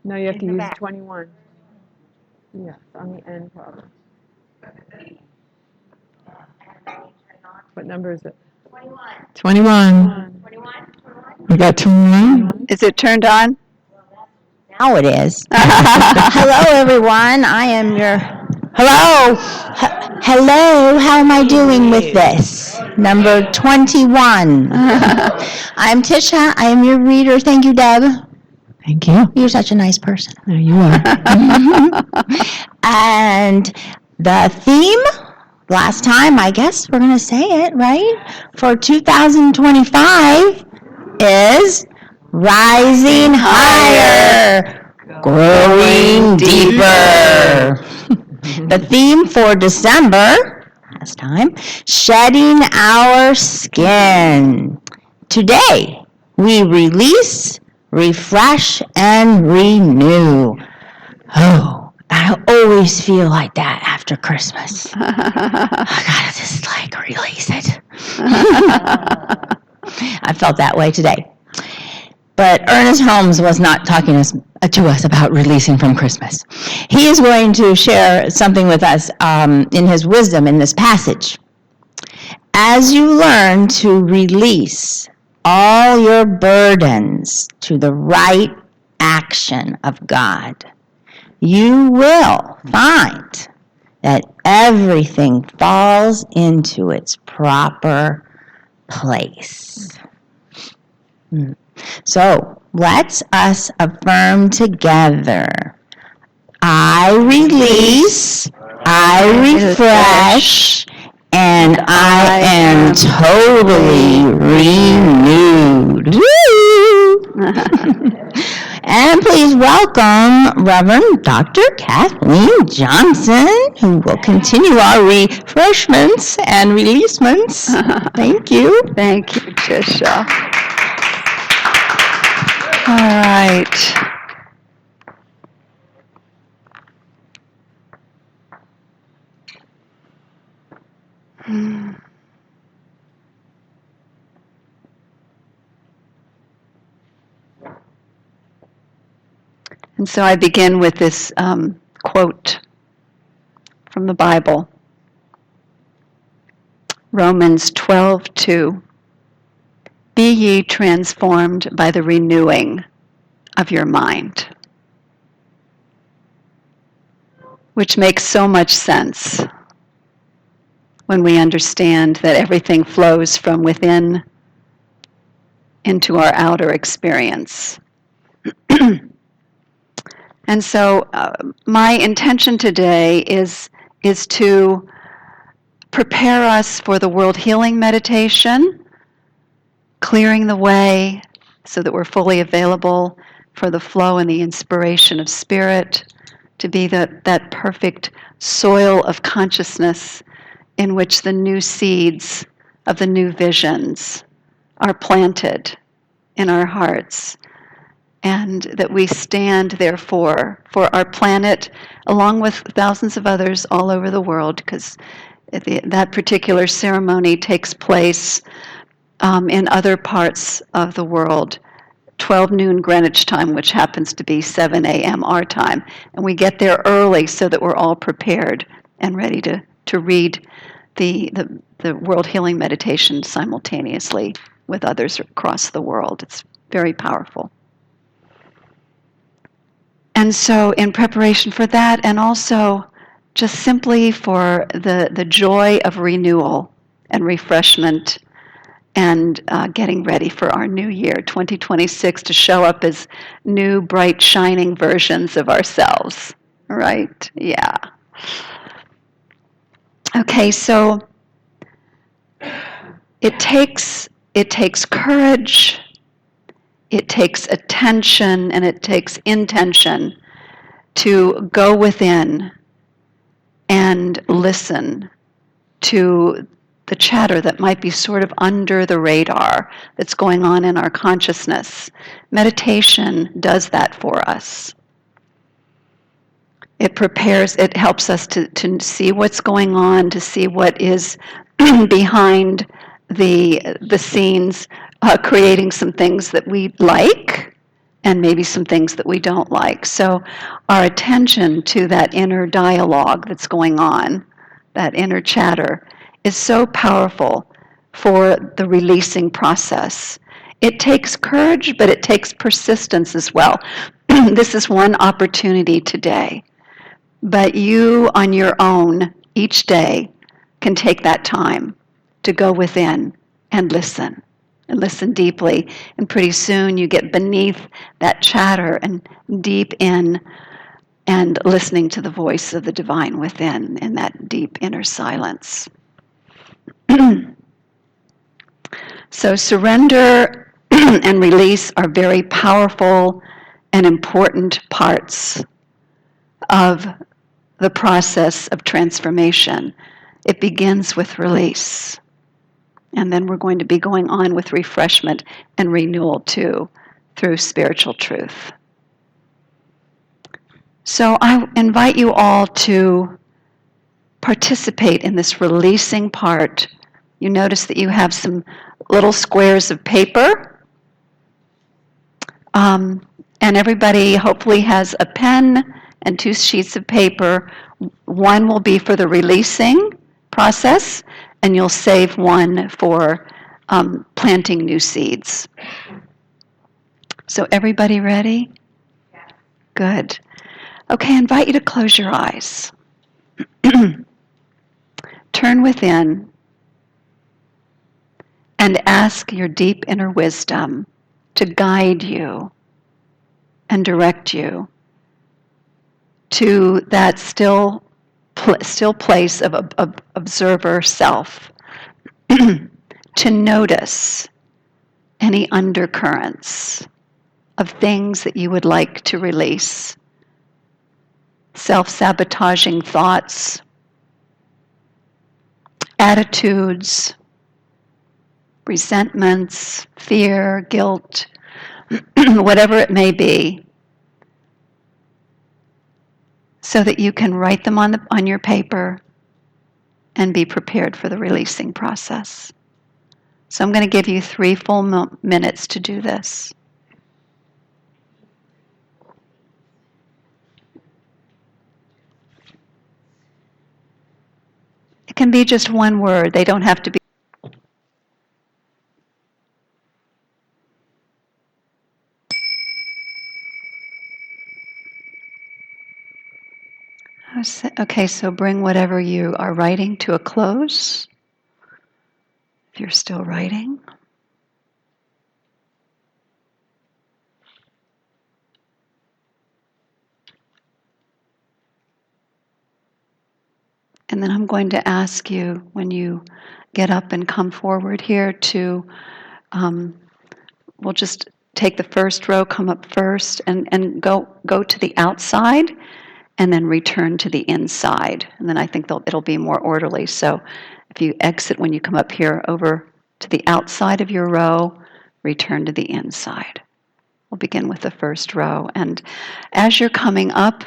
No, you have to In the use back. 21. Yes, on the end probably. What number is it? 21. 21? We got 21. Is it turned on? Now it is. Hello, everyone. I am your... Hello. Hello. How am I doing with this? Number 21. I'm Tisha. I am your reader. Thank you, Deb. Thank you. You're such a nice person. There you are. And the theme, last time, I guess we're going to say it, right? For 2025 is Rising Higher, Growing Deeper. The theme for December, last time, Shedding Our Skin. Today, we release, refresh, and renew. Oh, I always feel like that after Christmas. I gotta just release it. I felt that way today. But Ernest Holmes was not talking to us about releasing from Christmas. He is going to share something with us in his wisdom in this passage. As you learn to release all your burdens to the right action of God, you will find that everything falls into its proper place. So let's us affirm together. I release, I refresh, and I am totally renewed. And please welcome Reverend Dr. Kathleen Johnson, who will continue our refreshments and releasements. Thank you. Thank you, Tisha. All right. And so I begin with this quote from the Bible. Romans 12:2. Be ye transformed by the renewing of your mind. Which makes so much sense when we understand that everything flows from within into our outer experience. And so my intention today is to prepare us for the World Healing Meditation, clearing the way so that we're fully available for the flow and the inspiration of Spirit, to be that perfect soil of consciousness in which the new seeds of the new visions are planted in our hearts, and that we stand, therefore, for our planet, along with thousands of others all over the world, because that particular ceremony takes place in other parts of the world, 12 noon Greenwich time, which happens to be 7 a.m. our time. And we get there early so that we're all prepared and ready to read the World Healing Meditation simultaneously with others across the world. It's very powerful. And so in preparation for that, and also just simply for the joy of renewal and refreshment, and getting ready for our new year, 2026, to show up as new, bright, shining versions of ourselves. Right? Yeah. Okay, so it takes courage, it takes attention, and it takes intention to go within and listen to the chatter that might be sort of under the radar that's going on in our consciousness. Meditation does that for us. It prepares, it helps us to see what's going on, to see what is behind the scenes, creating some things that we like and maybe some things that we don't like. So our attention to that inner dialogue that's going on, that inner chatter, is so powerful for the releasing process. It takes courage, but it takes persistence as well. This is one opportunity today. But you on your own each day can take that time to go within and listen deeply. And pretty soon you get beneath that chatter and deep in and listening to the voice of the divine within in that deep inner silence. So surrender and release are very powerful and important parts of the process of transformation. It begins with release. And then we're going to be going on with refreshment and renewal too, through spiritual truth. So I invite you all to participate in this releasing part. You notice that you have some little squares of paper. And everybody hopefully has a pen and 2 sheets of paper. One will be for the releasing process, and you'll save one for planting new seeds. So everybody ready? Good. Okay, I invite you to close your eyes. Turn within and ask your deep inner wisdom to guide you and direct you to that still place of observer self, to notice any undercurrents of things that you would like to release, self-sabotaging thoughts, attitudes, resentments, fear, guilt, whatever it may be, so that you can write them on your paper and be prepared for the releasing process. So I'm going to give you 3 full minutes to do this. It can be just one word. They don't have to be. Okay, so bring whatever you are writing to a close, if you're still writing. And then I'm going to ask you, when you get up and come forward here, to, we'll just take the first row, come up first, and go to the outside, and then return to the inside. And then I think it'll be more orderly. So if you exit when you come up here over to the outside of your row, return to the inside. We'll begin with the first row. And as you're coming up,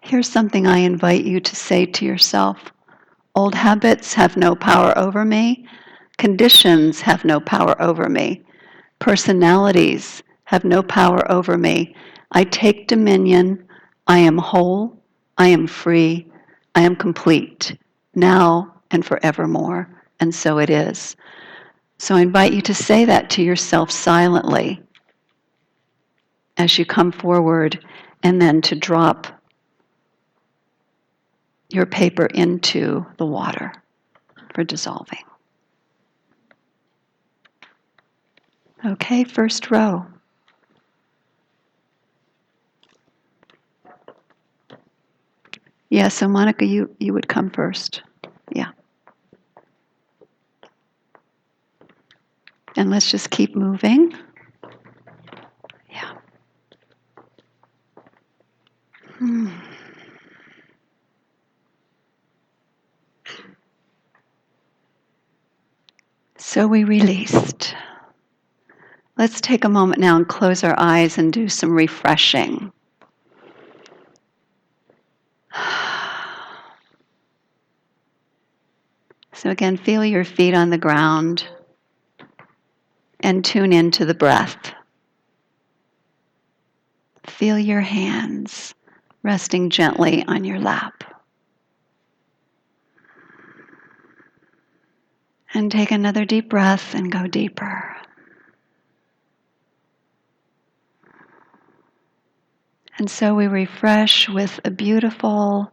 here's something I invite you to say to yourself. Old habits have no power over me. Conditions have no power over me. Personalities have no power over me. I take dominion. I am whole. I am free. I am complete, now and forevermore. And so it is. So I invite you to say that to yourself silently as you come forward, and then to drop your paper into the water for dissolving. Okay, first row. Yeah, so Monica, you would come first. Yeah. And let's just keep moving. Yeah. So we released. Let's take a moment now and close our eyes and do some refreshing. So again, feel your feet on the ground and tune into the breath. Feel your hands resting gently on your lap. And take another deep breath and go deeper. And so we refresh with a beautiful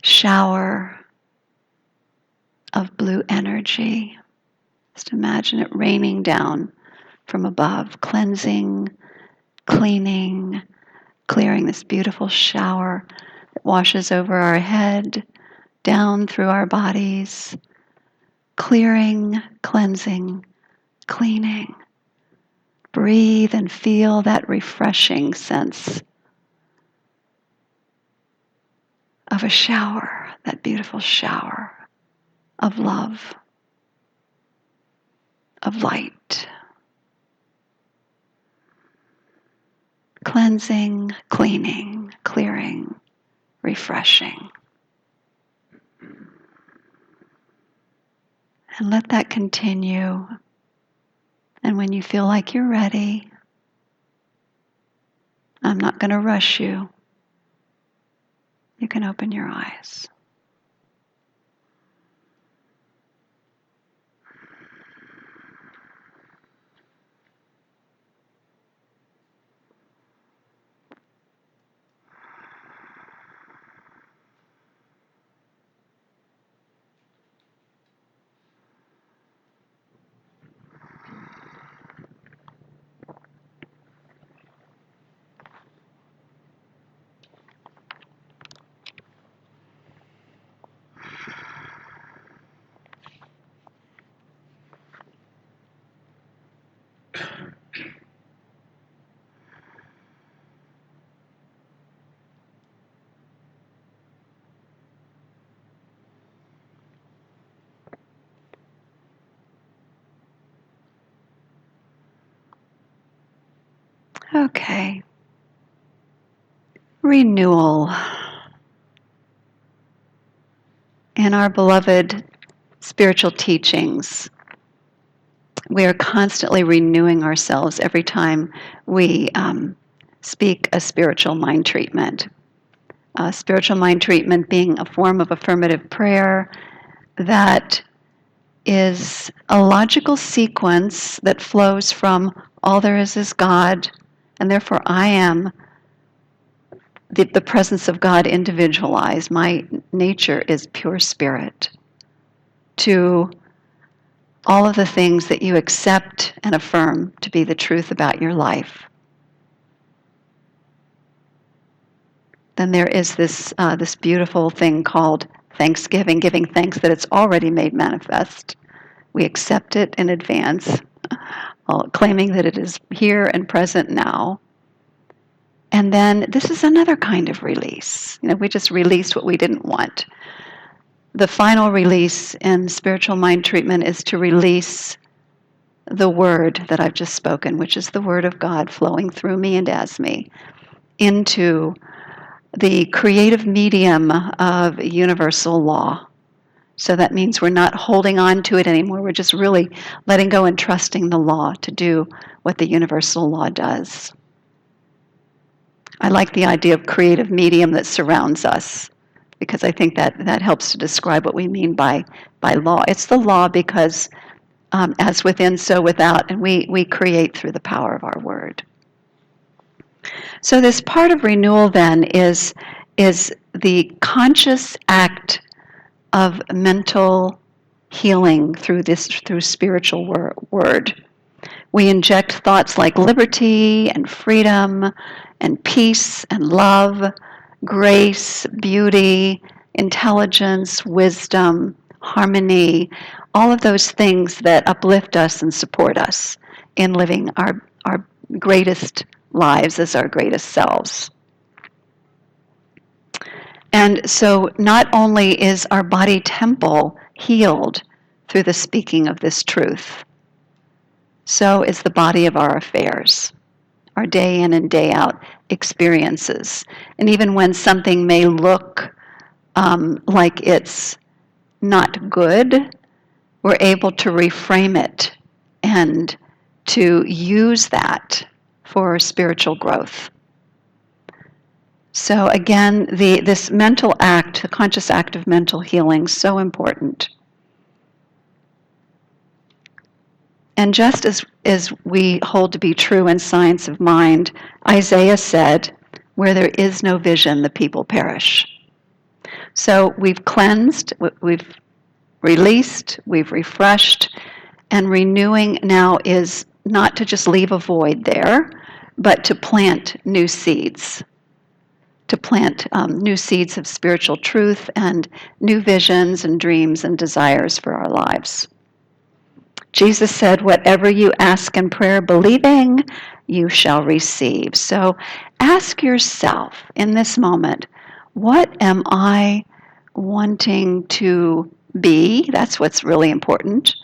shower of blue energy. Just imagine it raining down from above, cleansing, cleaning, clearing, this beautiful shower that washes over our head, down through our bodies, clearing, cleansing, cleaning. Breathe and feel that refreshing sense of a shower, that beautiful shower of love, of light. Cleansing, cleaning, clearing, refreshing. And let that continue. And when you feel like you're ready, I'm not going to rush you. You can open your eyes. Okay. Renewal. In our beloved spiritual teachings, we are constantly renewing ourselves every time we speak a spiritual mind treatment. Spiritual mind treatment being a form of affirmative prayer that is a logical sequence that flows from all there is God, and therefore I am the presence of God individualized. My nature is pure spirit. To all of the things that you accept and affirm to be the truth about your life. Then there is this beautiful thing called Thanksgiving, giving thanks that it's already made manifest. We accept it in advance, claiming that it is here and present now. And then this is another kind of release. We just released what we didn't want. The final release in spiritual mind treatment is to release the word that I've just spoken, which is the word of God flowing through me and as me, into the creative medium of universal law. So that means we're not holding on to it anymore. We're just really letting go and trusting the law to do what the universal law does. I like the idea of creative medium that surrounds us, because I think that helps to describe what we mean by law. It's the law because as within, so without, and we create through the power of our word. So this part of renewal then is the conscious act of mental healing through spiritual word. We inject thoughts like liberty and freedom and peace and love, grace, beauty, intelligence, wisdom, harmony, all of those things that uplift us and support us in living our greatest lives as our greatest selves. And so not only is our body temple healed through the speaking of this truth, so is the body of our affairs, our day in and day out experiences. And even when something may look like it's not good, we're able to reframe it and to use that for spiritual growth. So again, this mental act, the conscious act of mental healing, so important. And just as we hold to be true in science of mind, Isaiah said, where there is no vision, the people perish. So we've cleansed, we've released, we've refreshed, and renewing now is not to just leave a void there, but to plant new seeds. To plant new seeds of spiritual truth and new visions and dreams and desires for our lives. Jesus said, whatever you ask in prayer, believing, you shall receive. So ask yourself in this moment, what am I wanting to be? That's what's really important.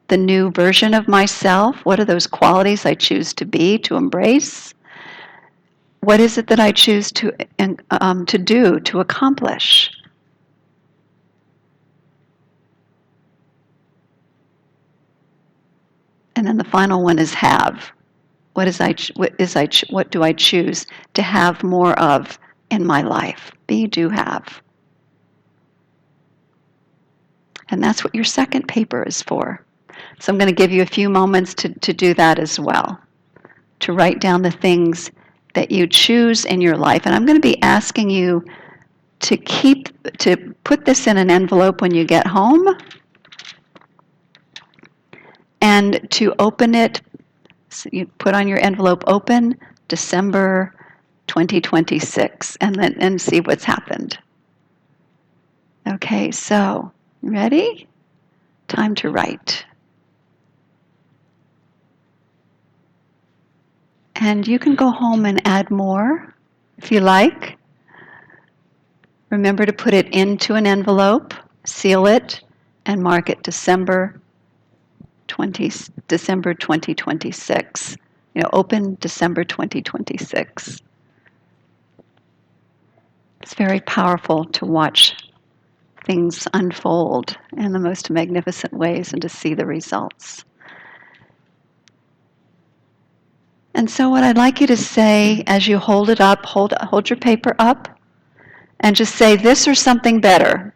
The new version of myself. What are those qualities I choose to be, to embrace? What is it that I choose to do, to accomplish? And then the final one is have. What do I choose to have more of in my life? Be, do, have. And that's what your second paper is for. So I'm going to give you a few moments to do that as well. To write down the things that you choose in your life. And I'm going to be asking you to put this in an envelope when you get home and to open it. So you put on your envelope open December 2026 and see what's happened. Okay, so ready? Time to write. And you can go home and add more if you like. Remember to put it into an envelope, seal it, and mark it December 2026. Open December 2026. It's very powerful to watch things unfold in the most magnificent ways and to see the results. And so what I'd like you to say as you hold it up, hold your paper up, and just say this or something better.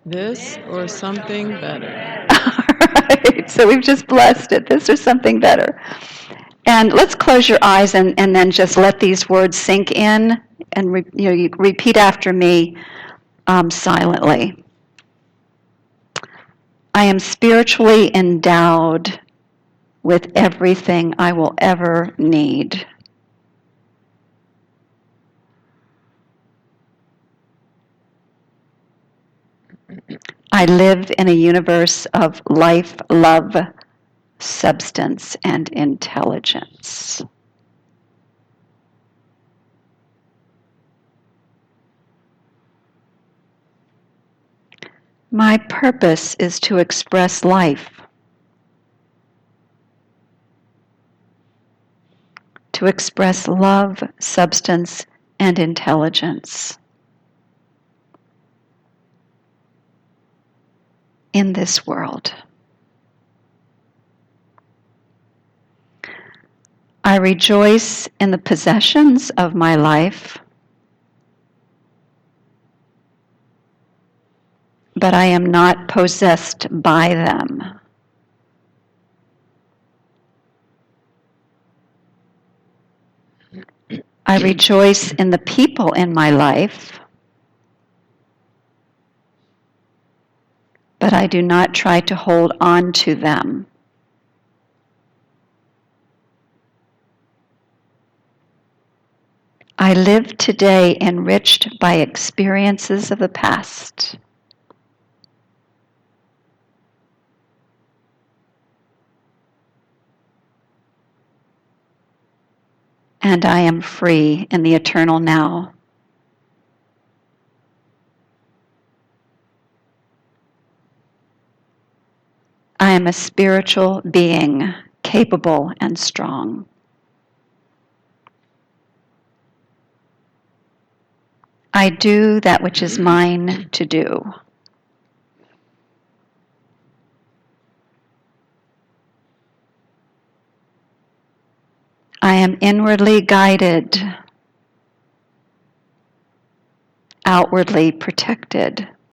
This or something better. All right, so we've just blessed it, this or something better. And let's close your eyes and then just let these words sink in and you repeat after me silently. I am spiritually endowed with everything I will ever need. I live in a universe of life, love, substance, and intelligence. My purpose is to express life, to express love, substance, and intelligence in this world. I rejoice in the possessions of my life, but I am not possessed by them. I rejoice in the people in my life, but I do not try to hold on to them. I live today enriched by experiences of the past. And I am free in the eternal now. I am a spiritual being, capable and strong. I do that which is mine to do. I am inwardly guided, outwardly protected.